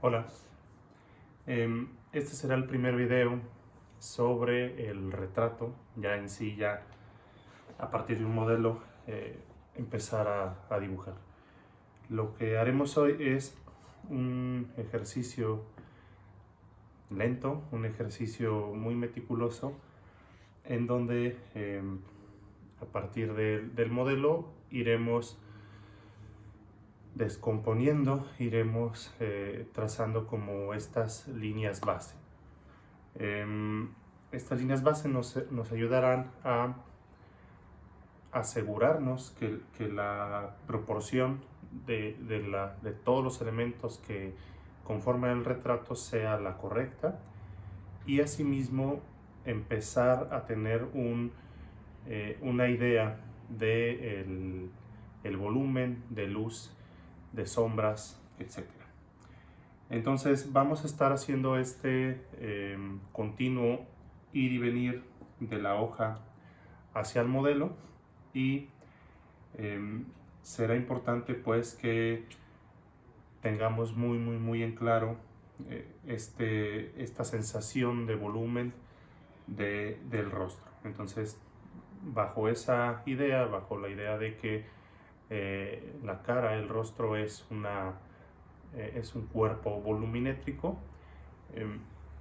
Hola, este será el primer video sobre el retrato, ya en sí, ya a partir de un modelo empezar a dibujar. Lo que haremos hoy es un ejercicio lento, un ejercicio muy meticuloso, en donde a partir del modelo iremos descomponiendo, iremos trazando como estas líneas base. Estas líneas base nos ayudarán a asegurarnos que la proporción de todos los elementos que conforman el retrato sea la correcta, y asimismo empezar a tener una idea de el volumen de luz, de sombras, etcétera. Entonces vamos a estar haciendo este continuo ir y venir de la hoja hacia el modelo, y será importante pues que tengamos muy en claro esta sensación de volumen del rostro. Entonces, bajo esa idea, bajo la idea de que la cara, el rostro es un cuerpo voluminétrico,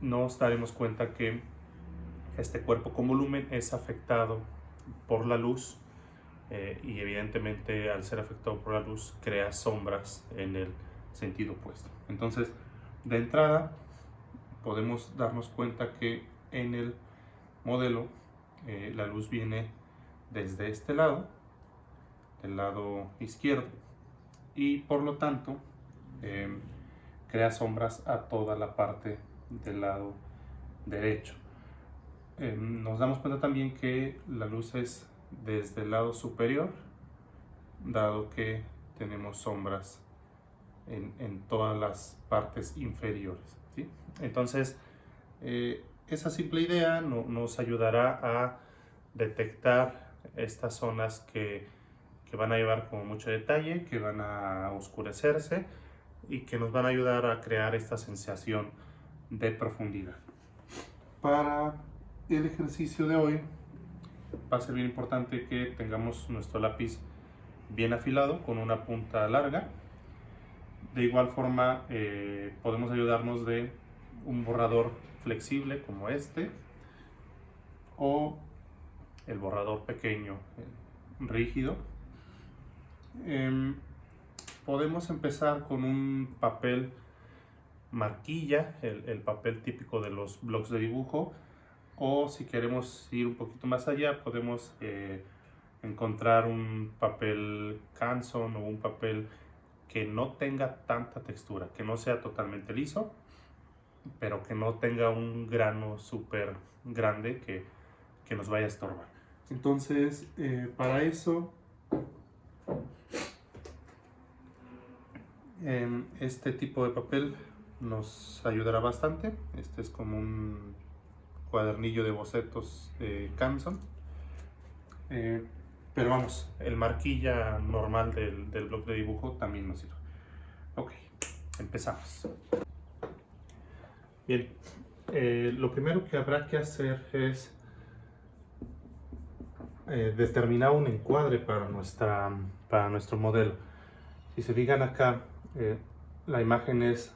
nos daremos cuenta que este cuerpo con volumen es afectado por la luz, y evidentemente al ser afectado por la luz crea sombras en el sentido opuesto. Entonces, de entrada podemos darnos cuenta que en el modelo la luz viene desde este lado, del lado izquierdo, y por lo tanto crea sombras a toda la parte del lado derecho. Nos damos cuenta también que la luz es desde el lado superior, dado que tenemos sombras en todas las partes inferiores, ¿sí? Entonces, esa simple idea nos ayudará a detectar estas zonas que van a llevar como mucho detalle, que van a oscurecerse y que nos van a ayudar a crear esta sensación de profundidad. Para el ejercicio de hoy va a ser bien importante que tengamos nuestro lápiz bien afilado con una punta larga. De igual forma podemos ayudarnos de un borrador flexible como este, o el borrador pequeño rígido. Podemos empezar con un papel marquilla, el papel típico de los blocs de dibujo, o si queremos ir un poquito más allá podemos encontrar un papel Canson o un papel que no tenga tanta textura, que no sea totalmente liso, pero que no tenga un grano súper grande que nos vaya a estorbar. Entonces, para eso, este tipo de papel nos ayudará bastante. Este es como un cuadernillo de bocetos de Canson. Pero vamos, el marquilla normal del bloc de dibujo también nos sirve. Ok, empezamos. Bien, lo primero que habrá que hacer es determinar un encuadre para nuestro modelo. Si se fijan acá, la imagen es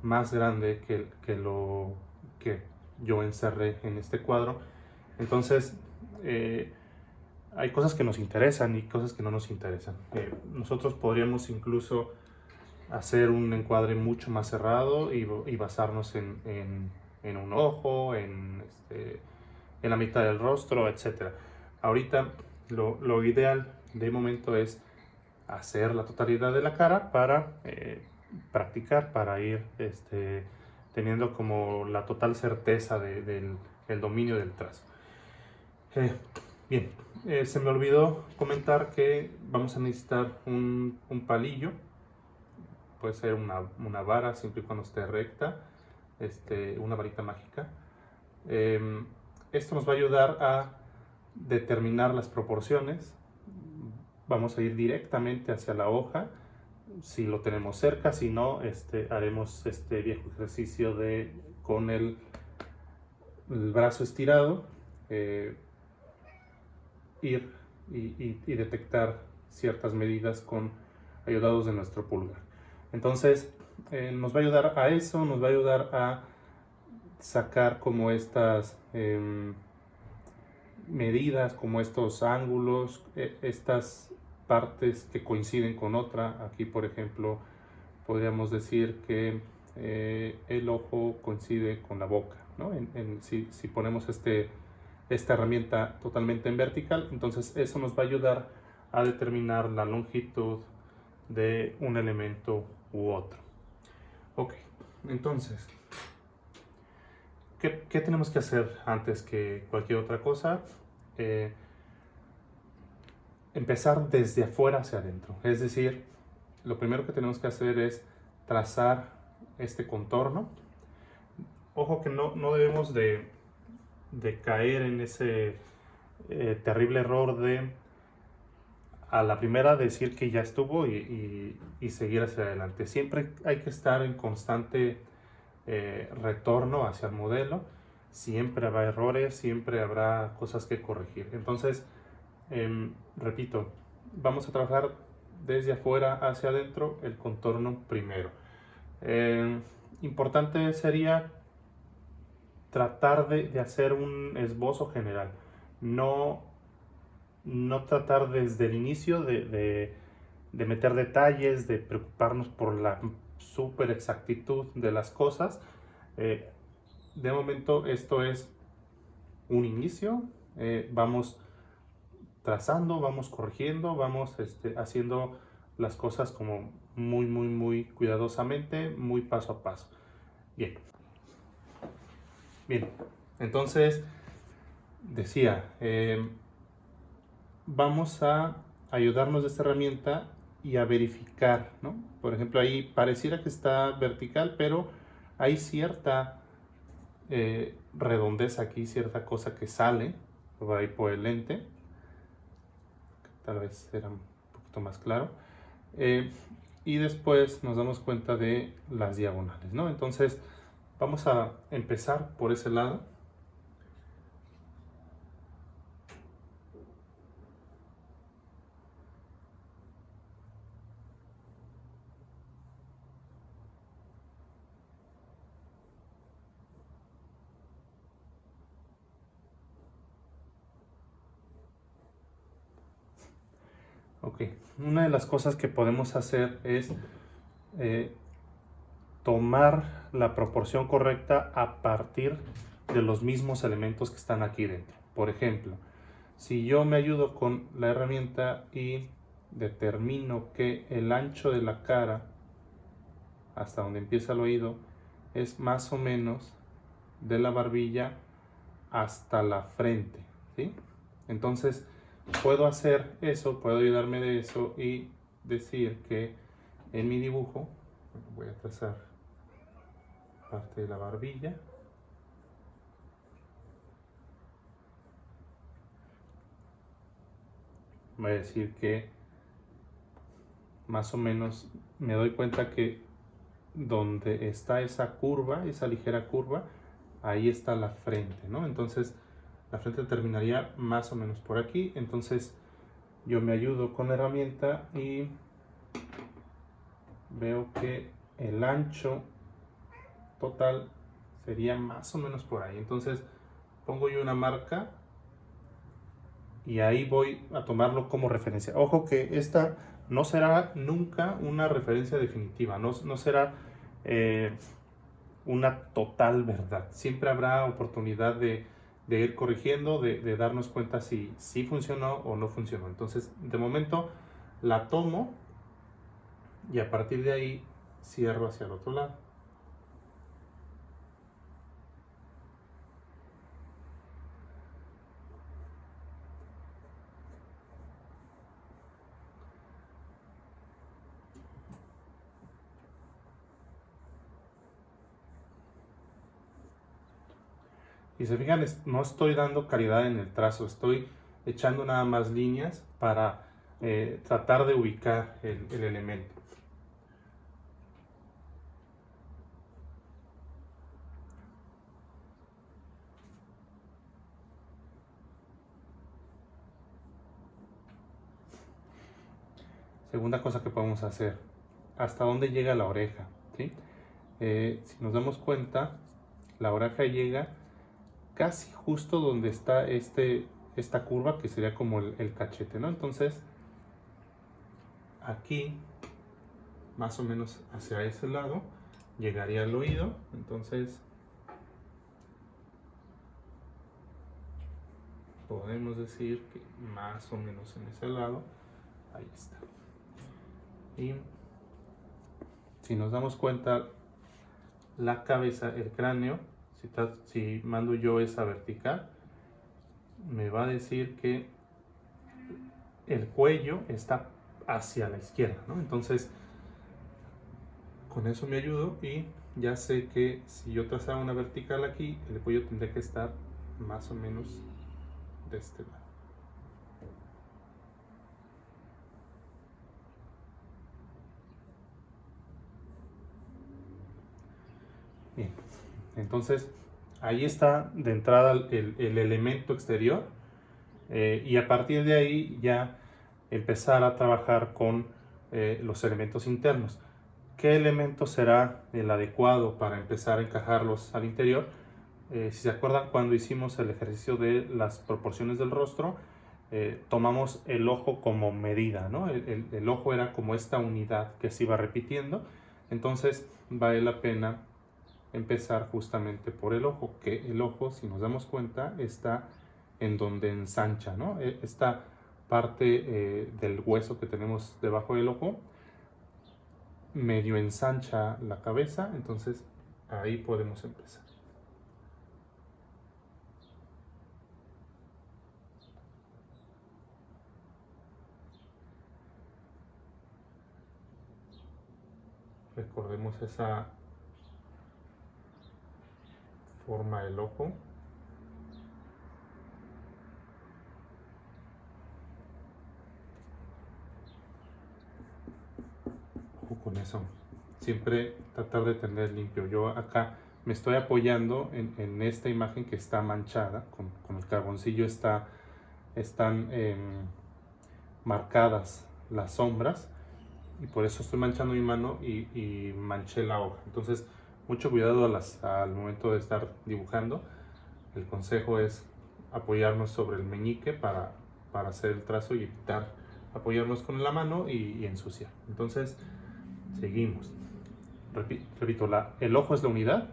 más grande que lo que yo encerré en este cuadro. Entonces, hay cosas que nos interesan y cosas que no nos interesan. Nosotros podríamos incluso hacer un encuadre mucho más cerrado y basarnos en un ojo, en la mitad del rostro, etc. Ahorita lo ideal de momento es hacer la totalidad de la cara para practicar, para ir teniendo como la total certeza del dominio del trazo. Bien, se me olvidó comentar que vamos a necesitar un palillo. Puede ser una vara siempre y cuando esté recta, una varita mágica. Esto nos va a ayudar a determinar las proporciones. Vamos a ir directamente hacia la hoja si lo tenemos cerca. Si no, haremos este viejo ejercicio con el brazo estirado, ir y detectar ciertas medidas ayudados de nuestro pulgar. Entonces nos va a ayudar a eso, nos va a ayudar a sacar como estas medidas, como estos ángulos, estas partes que coinciden con otra. Aquí, por ejemplo, podríamos decir que el ojo coincide con la boca, ¿no? Si ponemos esta herramienta totalmente en vertical, entonces eso nos va a ayudar a determinar la longitud de un elemento u otro. Ok, entonces, ¿qué tenemos que hacer antes que cualquier otra cosa? Empezar desde afuera hacia adentro. Es decir, lo primero que tenemos que hacer es trazar este contorno. Ojo que no debemos de caer en ese terrible error de a la primera decir que ya estuvo y seguir hacia adelante. Siempre hay que estar en constante retorno hacia el modelo. Siempre habrá errores, siempre habrá cosas que corregir. Entonces, repito, vamos a trabajar desde afuera hacia adentro el contorno primero. Importante sería tratar de hacer un esbozo general, no tratar desde el inicio de meter detalles, de preocuparnos por la súper exactitud de las cosas. De momento esto es un inicio, vamos trazando, vamos corrigiendo, vamos haciendo las cosas como muy cuidadosamente, muy paso a paso. Bien, entonces decía, vamos a ayudarnos de esta herramienta y a verificar, ¿no? Por ejemplo, ahí pareciera que está vertical, pero hay cierta redondez aquí, cierta cosa que sale por ahí por el lente. Tal vez era un poquito más claro. Y después nos damos cuenta de las diagonales, ¿no? Entonces vamos a empezar por ese lado. Ok, una de las cosas que podemos hacer es tomar la proporción correcta a partir de los mismos elementos que están aquí dentro. Por ejemplo, si yo me ayudo con la herramienta y determino que el ancho de la cara hasta donde empieza el oído es más o menos de la barbilla hasta la frente, ¿sí? Entonces puedo hacer eso, puedo ayudarme de eso y decir que en mi dibujo voy a trazar parte de la barbilla, voy a decir que más o menos me doy cuenta que donde está esa curva, esa ligera curva, ahí está la frente, ¿no? Entonces la frente terminaría más o menos por aquí. Entonces yo me ayudo con la herramienta y veo que el ancho total sería más o menos por ahí. Entonces pongo yo una marca y ahí voy a tomarlo como referencia. Ojo que esta no será nunca una referencia definitiva, no será una total verdad. Siempre habrá oportunidad de ir corrigiendo, de darnos cuenta si funcionó o no funcionó. Entonces, de momento la tomo y a partir de ahí cierro hacia el otro lado. Y se fijan, no estoy dando calidad en el trazo, estoy echando nada más líneas para tratar de ubicar el elemento. segunda cosa que podemos hacer, ¿hasta dónde llega la oreja? ¿Sí? Si nos damos cuenta, la oreja llega casi justo donde está esta curva que sería como el cachete, ¿no? Entonces, aquí, más o menos hacia ese lado, llegaría el oído. Entonces, podemos decir que más o menos en ese lado, ahí está. Y si nos damos cuenta, la cabeza, el cráneo, si mando yo esa vertical, me va a decir que el cuello está hacia la izquierda, ¿no? Entonces, con eso me ayudo y ya sé que si yo trazaba una vertical aquí, el cuello tendría que estar más o menos de este lado. Bien, entonces ahí está de entrada el elemento exterior, y a partir de ahí ya empezar a trabajar con los elementos internos. ¿Qué elemento será el adecuado para empezar a encajarlos al interior? Si se acuerdan, cuando hicimos el ejercicio de las proporciones del rostro, tomamos el ojo como medida, ¿no? El ojo era como esta unidad que se iba repitiendo. Entonces vale la pena empezar justamente por el ojo, que el ojo, si nos damos cuenta, está en donde ensancha, ¿no? Esta parte del hueso que tenemos debajo del ojo medio ensancha la cabeza, entonces ahí podemos empezar. Recordemos esa forma del ojo. Ojo con eso. Siempre tratar de tener limpio. Yo acá me estoy apoyando en esta imagen que está manchada. Con el carboncillo están marcadas las sombras. Y por eso estoy manchando mi mano y manché la hoja. Entonces, mucho cuidado al momento de estar dibujando. El consejo es apoyarnos sobre el meñique para hacer el trazo y evitar apoyarnos con la mano y ensuciar. Entonces, seguimos. Repito, el ojo es la unidad.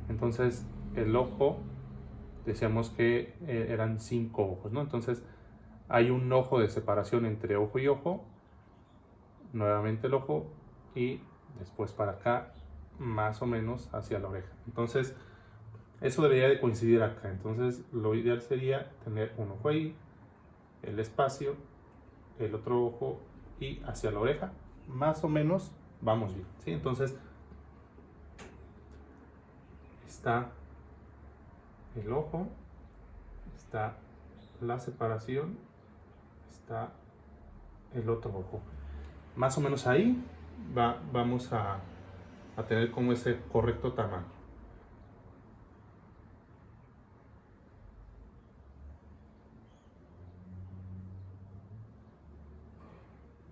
Entonces, el ojo, decíamos que eran 5 ojos, ¿no? Entonces, hay un ojo de separación entre ojo y ojo. Nuevamente el ojo y después para acá, más o menos hacia la oreja. Entonces, eso debería de coincidir acá. Entonces, lo ideal sería tener un ojo ahí, el espacio, el otro ojo y hacia la oreja. Más o menos vamos bien, ¿sí? Entonces, está el ojo, está la separación, está el otro ojo. Más o menos ahí vamos a tener como ese correcto tamaño.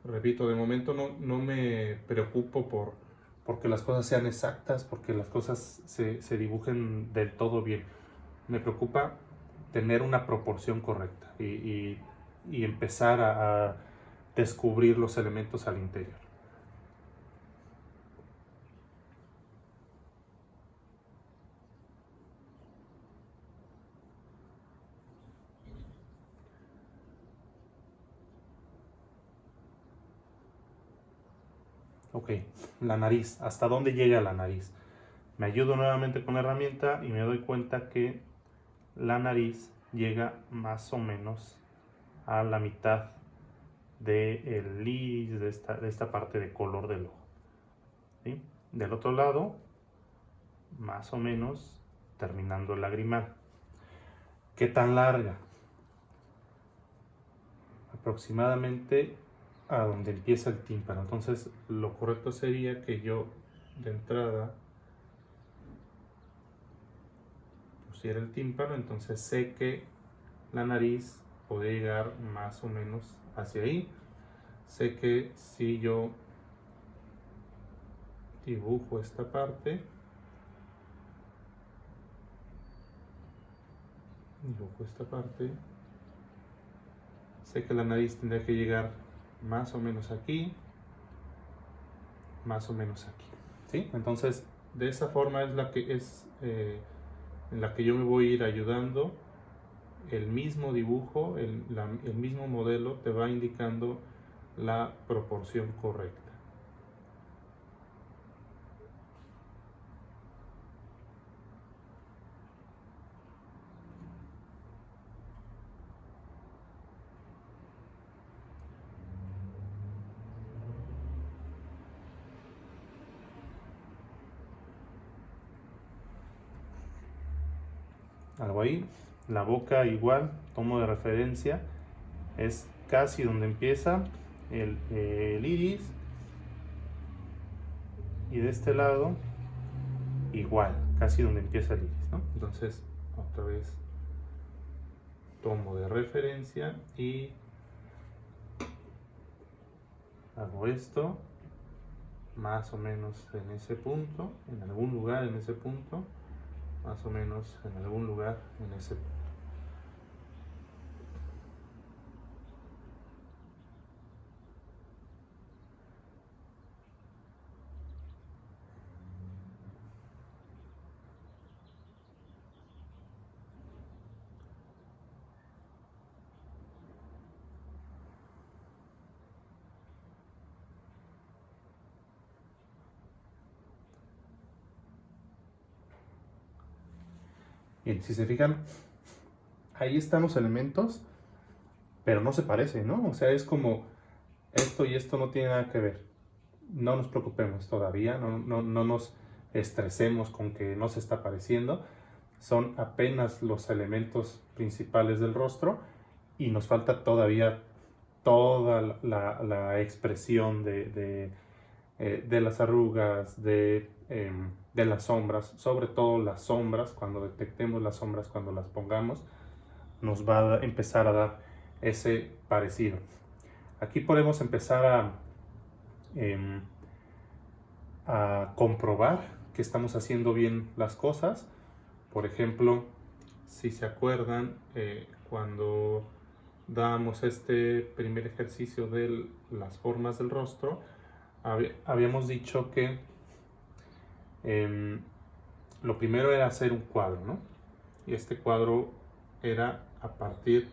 Repito, de momento no me preocupo porque las cosas sean exactas, porque las cosas se dibujen del todo bien. Me preocupa tener una proporción correcta y empezar a descubrir los elementos al interior. Ok, la nariz. ¿Hasta dónde llega la nariz? Me ayudo nuevamente con la herramienta y me doy cuenta que la nariz llega más o menos a la mitad del iris, de esta parte de color del ojo. ¿Sí? Del otro lado, más o menos terminando el lagrimal. ¿Qué tan larga? Aproximadamente a donde empieza el tímpano. Entonces, lo correcto sería que yo de entrada pusiera el tímpano, entonces sé que la nariz puede llegar más o menos hacia ahí. sé que si yo dibujo esta parte, sé que la nariz tendría que llegar más o menos aquí, más o menos aquí, ¿sí? Entonces, de esa forma es en la que yo me voy a ir ayudando. El mismo dibujo, el mismo modelo te va indicando la proporción correcta. Algo ahí. La boca igual, tomo de referencia, es casi donde empieza el iris. Y de este lado, igual, casi donde empieza el iris, ¿no? Entonces, otra vez tomo de referencia y hago esto, más o menos en ese punto, en algún lugar en ese punto, más o menos en algún lugar en ese punto. Bien, si se fijan, ahí están los elementos, pero no se parecen, ¿no? O sea, es como esto y esto no tiene nada que ver. No nos preocupemos todavía, no nos estresemos con que no se está pareciendo. Son apenas los elementos principales del rostro y nos falta todavía toda la expresión de las arrugas, de las sombras, sobre todo las sombras. Cuando detectemos las sombras, cuando las pongamos, nos va a empezar a dar ese parecido. Aquí podemos empezar a comprobar que estamos haciendo bien las cosas. Por ejemplo, si se acuerdan, cuando dábamos este primer ejercicio de las formas del rostro, habíamos dicho que lo primero era hacer un cuadro, ¿no? Y este cuadro era a partir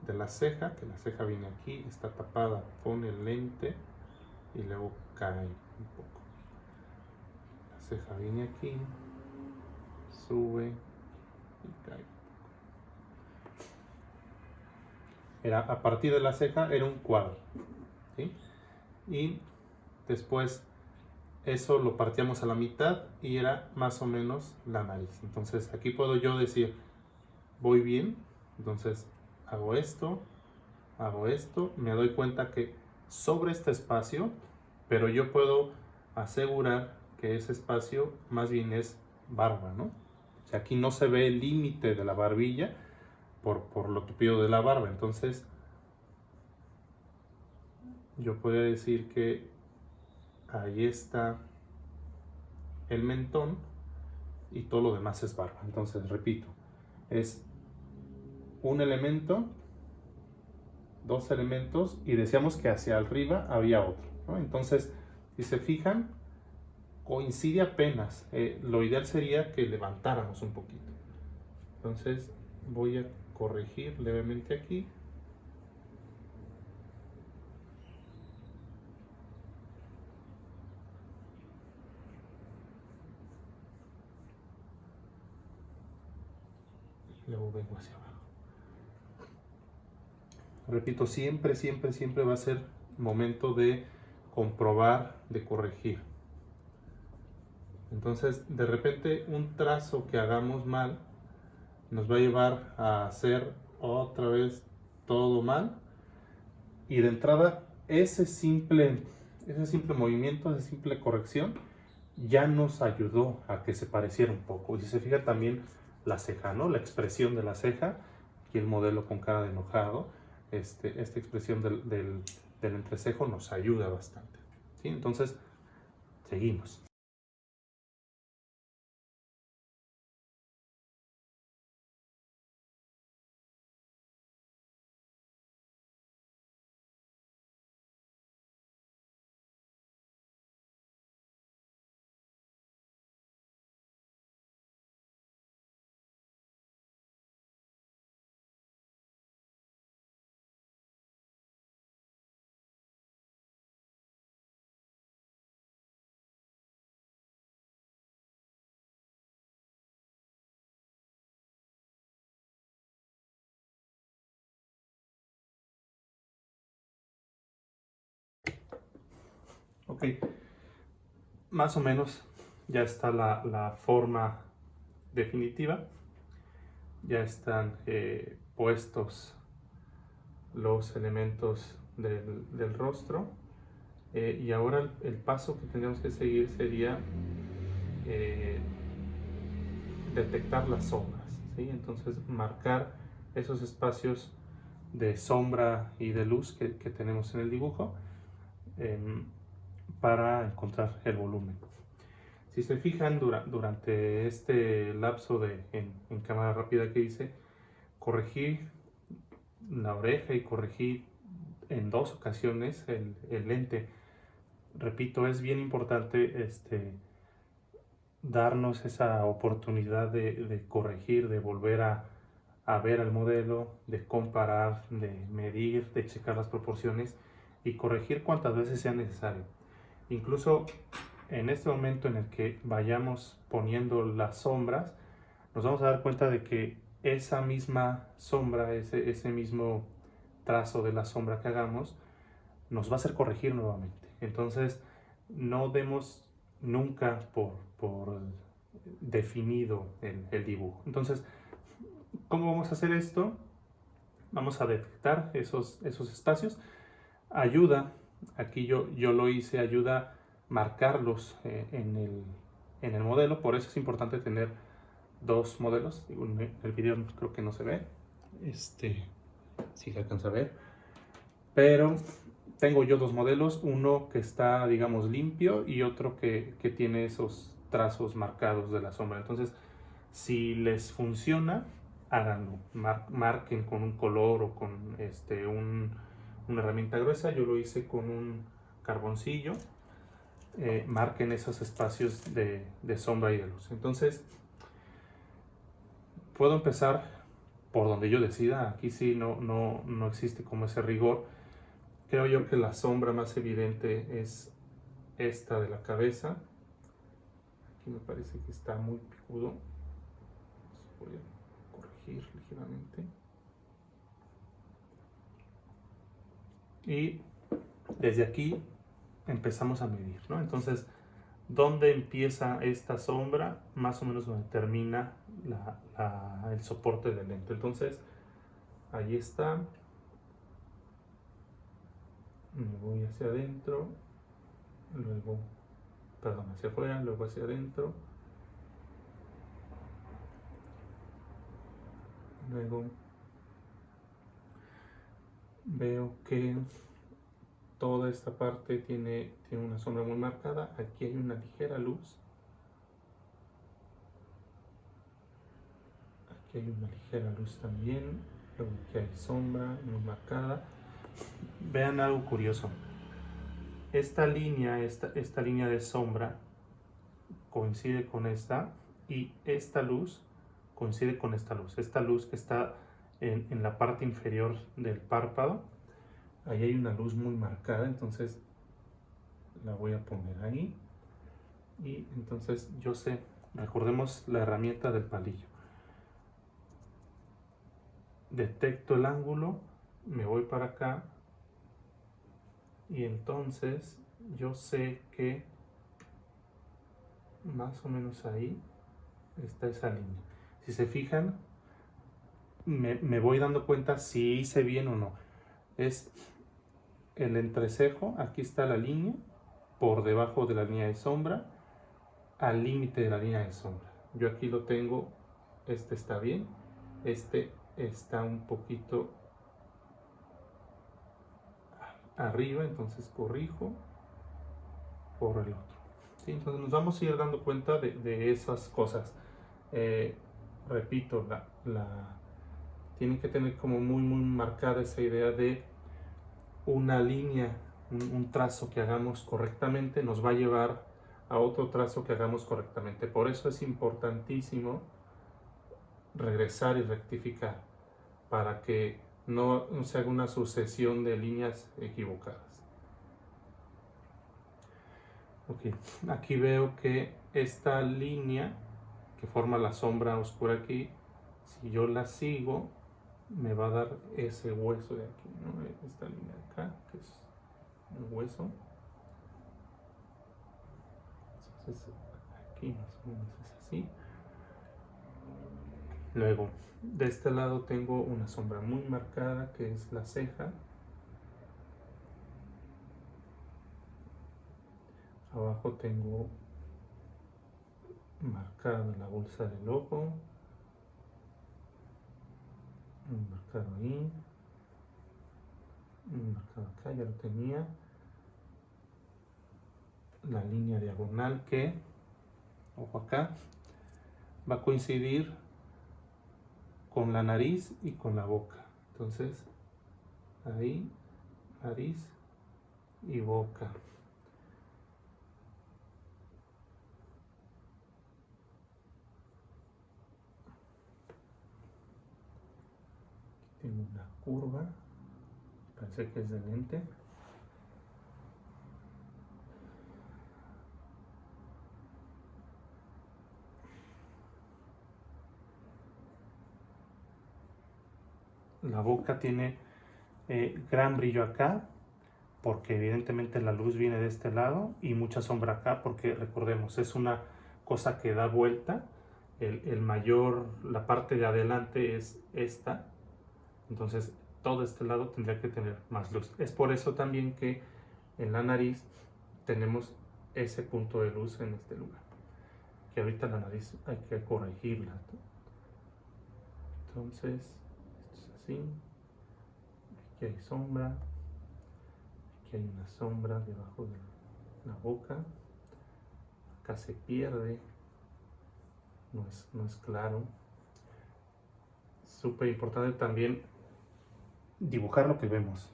de la ceja, que la ceja viene aquí, está tapada con el lente y luego cae un poco. La ceja viene aquí, sube y cae. Era a partir de la ceja, era un cuadro, ¿sí? Y después eso lo partíamos a la mitad y era más o menos la nariz. Entonces aquí puedo yo decir, voy bien, entonces hago esto, me doy cuenta que sobre este espacio, pero yo puedo asegurar que ese espacio más bien es barba, ¿no? O sea, aquí no se ve el límite de la barbilla por lo tupido de la barba. Entonces yo podría decir que ahí está el mentón y todo lo demás es barba. Entonces, repito, es un elemento, dos elementos, y decíamos que hacia arriba había otro, ¿no? Entonces, si se fijan, coincide apenas. Lo ideal sería que levantáramos un poquito. Entonces, voy a corregir levemente aquí. Luego vengo hacia abajo. Repito, siempre va a ser momento de comprobar, de corregir. Entonces, de repente, un trazo que hagamos mal nos va a llevar a hacer otra vez todo mal. Y de entrada, ese simple movimiento, esa simple corrección, ya nos ayudó a que se pareciera un poco. Y si se fija también la ceja, ¿no? La expresión de la ceja, aquí el modelo con cara de enojado, esta expresión del entrecejo nos ayuda bastante, ¿sí? Entonces, seguimos. Ok, más o menos ya está la forma definitiva. Ya están puestos los elementos del rostro. Y ahora el paso que tendríamos que seguir sería detectar las sombras, ¿sí? Entonces marcar esos espacios de sombra y de luz que tenemos en el dibujo para encontrar el volumen. Si se fijan, durante este lapso en cámara rápida que hice, corregí la oreja y corregí en 2 ocasiones el lente. Repito, es bien importante darnos esa oportunidad de corregir, de volver a ver al modelo, de comparar, de medir, de checar las proporciones y corregir cuantas veces sea necesario. Incluso en este momento en el que vayamos poniendo las sombras, nos vamos a dar cuenta de que esa misma sombra, ese mismo trazo de la sombra que hagamos, nos va a hacer corregir nuevamente. Entonces, no demos nunca por definido el dibujo. Entonces, ¿cómo vamos a hacer esto? Vamos a detectar esos espacios. Ayuda, aquí yo lo hice, ayuda marcarlos en el modelo. Por eso es importante tener 2 modelos. En el video creo que no se ve. Si se alcanza a ver. Pero tengo yo 2 modelos, uno que está, digamos, limpio y otro que tiene esos trazos marcados de la sombra. Entonces, si les funciona, háganlo. Marquen con un color o con una herramienta gruesa. Yo lo hice con un carboncillo. Marquen esos espacios de sombra y de luz. Entonces, puedo empezar por donde yo decida. Aquí sí no existe como ese rigor. Creo yo que la sombra más evidente es esta de la cabeza. Aquí me parece que está muy picudo. Voy a corregir ligeramente. Y desde aquí empezamos a medir, ¿no? Entonces, ¿dónde empieza esta sombra? Más o menos donde termina el soporte del lente. Entonces, ahí está. Me voy hacia adentro. Luego, perdón, hacia afuera, luego hacia adentro. Luego veo que toda esta parte tiene una sombra muy marcada. Aquí hay una ligera luz. Aquí hay una ligera luz también. Luego aquí hay sombra muy marcada. Vean algo curioso. Esta línea de sombra coincide con esta y esta luz coincide con esta luz. Esta luz que está en la parte inferior del párpado. Ahí hay una luz muy marcada, entonces la voy a poner ahí. Y entonces yo sé, recordemos la herramienta del palillo. Detecto el ángulo, me voy para acá y entonces yo sé que más o menos ahí está esa línea. Si se fijan, me voy dando cuenta si hice bien o no. Es el entrecejo, aquí está la línea, por debajo de la línea de sombra, al límite de la línea de sombra. Yo aquí lo tengo, este está bien, este está un poquito arriba, entonces corrijo por el otro. ¿Sí? Entonces nos vamos a ir dando cuenta de esas cosas. Repito, tienen que tener como muy marcada esa idea de una línea, un trazo que hagamos correctamente nos va a llevar a otro trazo que hagamos correctamente. Por eso es importantísimo regresar y rectificar para que no se haga una sucesión de líneas equivocadas. Ok, aquí veo que esta línea que forma la sombra oscura aquí, si yo la sigo, me va a dar ese hueso de aquí, ¿no? Esta línea de acá, que es el hueso. Entonces, aquí más o menos es así. Luego, de este lado tengo una sombra muy marcada, que es la ceja. Abajo tengo marcada la bolsa del ojo. Marcado ahí. Marcado acá, ya lo tenía. La línea diagonal que, ojo acá, va a coincidir con la nariz y con la boca. Entonces, ahí, nariz y boca. Tengo una curva, parece que es de lente. La boca tiene gran brillo acá, porque evidentemente la luz viene de este lado, y mucha sombra acá, porque recordemos, es una cosa que da vuelta. La parte de adelante es esta, entonces todo este lado tendría que tener más luz. Es por eso también que en la nariz tenemos ese punto de luz en este lugar, que ahorita la nariz hay que corregirla. Entonces, esto es así. Aquí hay sombra, aquí hay una sombra debajo de la boca, acá se pierde, no es claro. Súper importante también dibujar lo que vemos,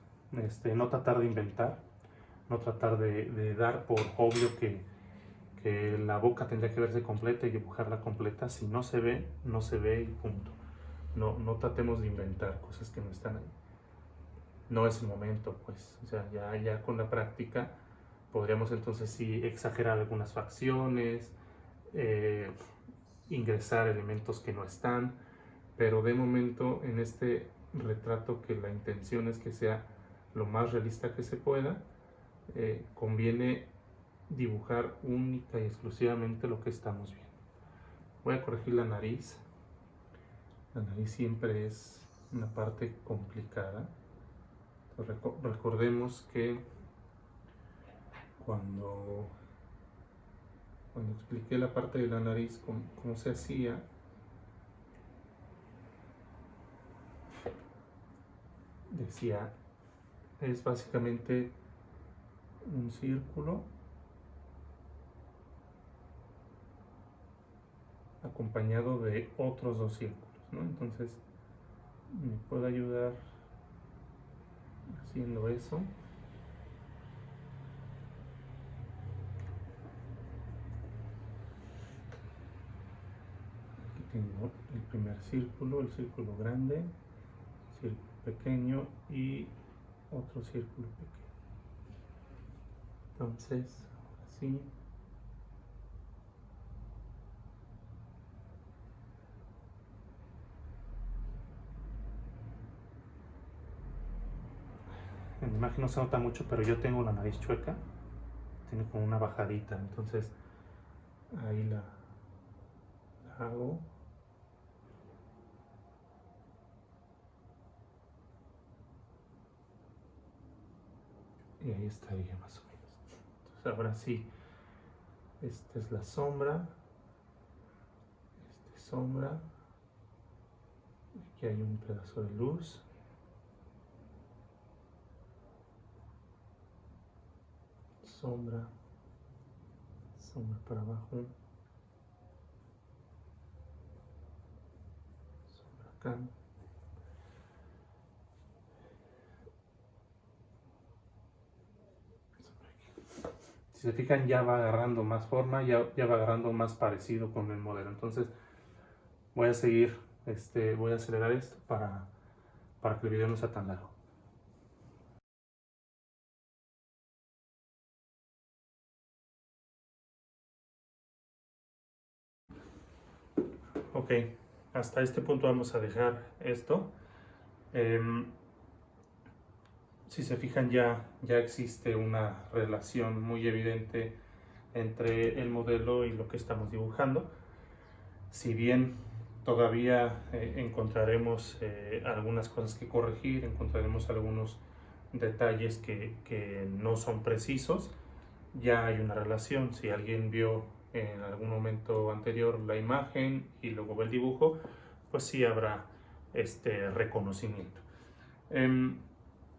no tratar de inventar, no tratar de dar por obvio que la boca tendría que verse completa y dibujarla completa. Si no se ve, no se ve y punto. No tratemos de inventar cosas que no están ahí. No es el momento, pues. O sea, ya con la práctica podríamos entonces sí exagerar algunas facciones, ingresar elementos que no están, pero de momento en este retrato, que la intención es que sea lo más realista que se pueda, conviene dibujar única y exclusivamente lo que estamos viendo. Voy a corregir la nariz. La nariz siempre es una parte complicada. Recordemos que cuando expliqué la parte de la nariz, cómo se hacía, decía, es básicamente un círculo acompañado de otros dos círculos, ¿no? Entonces me puede ayudar haciendo eso. Aquí tengo el primer círculo, el círculo grande, círculo pequeño y otro círculo pequeño. Entonces, así. En la imagen no se nota mucho, pero yo tengo la nariz chueca, tiene como una bajadita, entonces ahí la hago. Y ahí estaría más o menos. Entonces ahora sí, esta es la sombra, esta es sombra, aquí hay un pedazo de luz. sombra, sombra para abajo, sombra acá. Si se fijan, ya va agarrando más forma, ya va agarrando más parecido con el modelo. Entonces voy a seguir, voy a acelerar esto para que el video no sea tan largo. Ok, hasta este punto vamos a dejar esto. Si se fijan, ya existe una relación muy evidente entre el modelo y lo que estamos dibujando. Si bien todavía encontraremos algunas cosas que corregir, encontraremos algunos detalles que no son precisos, ya hay una relación. Si alguien vio en algún momento anterior la imagen y luego ve el dibujo, pues sí habrá este reconocimiento.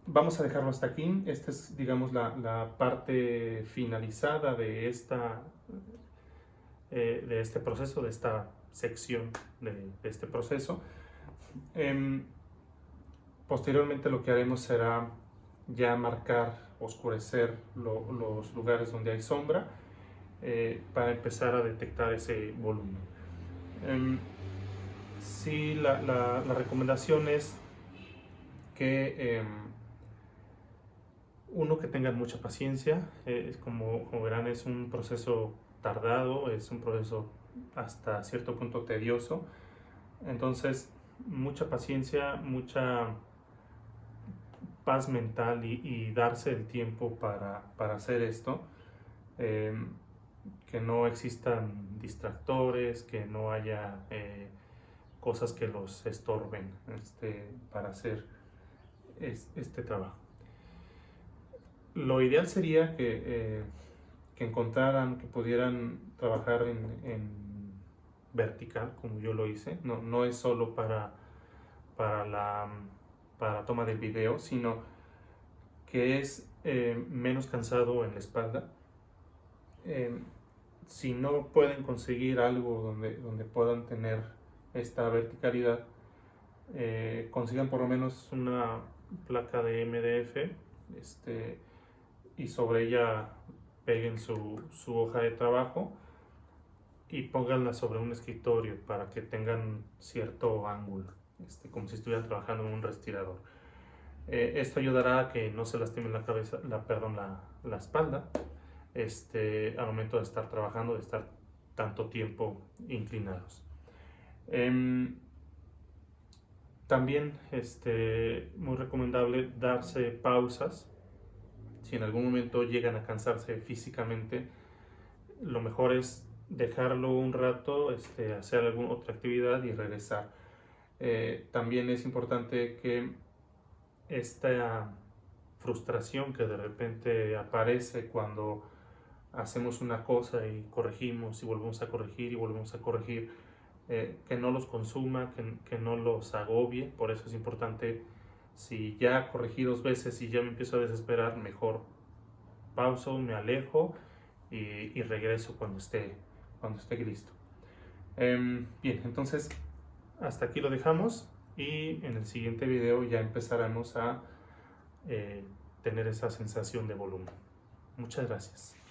Vamos a dejarlo hasta aquí. Esta es, digamos, la parte finalizada de este proceso, de esta sección de este proceso. Posteriormente lo que haremos será ya marcar, oscurecer los lugares donde hay sombra para empezar a detectar ese volumen. Sí, la recomendación es que uno, que tengan mucha paciencia. Como verán, es un proceso tardado, es un proceso hasta cierto punto tedioso. Entonces, mucha paciencia, mucha paz mental y darse el tiempo para hacer esto. Que no existan distractores, que no haya cosas que los estorben para hacer este trabajo. Lo ideal sería que encontraran, que pudieran trabajar en vertical, como yo lo hice. No es solo para la toma del video, sino que es menos cansado en la espalda. Si no pueden conseguir algo donde puedan tener esta verticalidad, consigan por lo menos una placa de MDF y sobre ella peguen su hoja de trabajo y pónganla sobre un escritorio para que tengan cierto ángulo, como si estuvieran trabajando en un respirador. Esto ayudará a que no se lastimen la espalda al momento de estar trabajando, de estar tanto tiempo inclinados. También muy recomendable darse pausas. Si en algún momento llegan a cansarse físicamente, lo mejor es dejarlo un rato, hacer alguna otra actividad y regresar. También es importante que esta frustración que de repente aparece cuando hacemos una cosa y corregimos y volvemos a corregir y volvemos a corregir, que no los consuma, que no los agobie. Por eso es importante, si ya corregí 2 veces y ya me empiezo a desesperar, mejor pauso, me alejo y regreso cuando esté listo. Bien, entonces hasta aquí lo dejamos y en el siguiente video ya empezaremos a tener esa sensación de volumen. Muchas gracias.